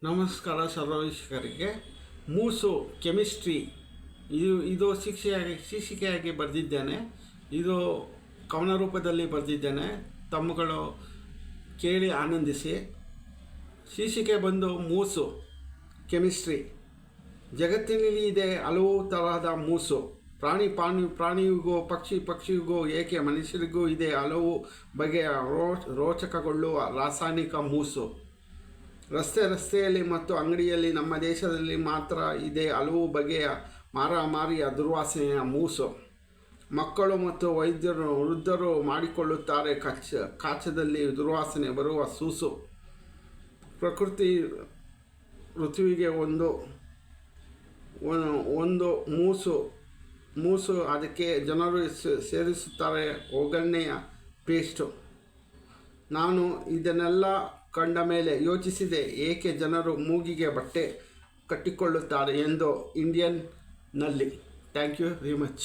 ನಮಸ್ಕಾರ ಸರ್ವವೀಕ್ಷಕರಿಗೆ. ಮೂಸು ಕೆಮಿಸ್ಟ್ರಿ ಇದು ಶೀರ್ಷಿಕೆಯಾಗಿ ಬರೆದಿದ್ದೇನೆ. ಇದು ಕವನ ರೂಪದಲ್ಲಿ ಬರೆದಿದ್ದೇನೆ. ತಮ್ಮಗಳು ಕೇಳಿ ಆನಂದಿಸಿ. ಶೀರ್ಷಿಕೆ ಬಂದು ಮೂಸು ಕೆಮಿಸ್ಟ್ರಿ. ಜಗತ್ತಿನಲ್ಲಿ ಇದೆ ಹಲವು ತರಹದ ಮೂಸು. ಪ್ರಾಣಿಗೂ ಪಕ್ಷಿಗೂ ಏಕೆ ಮನುಷ್ಯರಿಗೂ ಇದೆ ಹಲವು ಬಗೆಯ ರೋಚಕಗೊಳ್ಳುವ ರಾಸಾಯನಿಕ ಮೂಸು. ರಸ್ತೆಯಲ್ಲಿ ಮತ್ತು ಅಂಗಡಿಯಲ್ಲಿ ನಮ್ಮ ದೇಶದಲ್ಲಿ ಮಾತ್ರ ಇದೆ ಹಲವು ಬಗೆಯ ಮಾರಾಮಾರಿಯ ದುರ್ವಾಸನೆಯ ಮೂಸು. ಮಕ್ಕಳು ಮತ್ತು ವೃದ್ಧರು ಮಾಡಿಕೊಳ್ಳುತ್ತಾರೆ ಕಾಚದಲ್ಲಿ ದುರ್ವಾಸನೆ ಬರುವ ಸೂಸು. ಪ್ರಕೃತಿ ಋತುವಿಗೆ ಒಂದು ಮೂಸು ಅದಕ್ಕೆ ಜನರು ಸೇರಿಸುತ್ತಾರೆ ಒಗ್ಗರಣೆಯ ಪೇಸ್ಟು. ನಾನು ಇದನ್ನೆಲ್ಲ ಕಂಡ ಮೇಲೆ ಯೋಚಿಸಿದೆ, ಏಕೆ ಜನರು ಮೂಗಿಗೆ ಬಟ್ಟೆ ಕಟ್ಟಿಕೊಳ್ಳುತ್ತಾರೆ ಎಂದು ಇಂಡಿಯನ್ನಲ್ಲಿ. Thank you very much.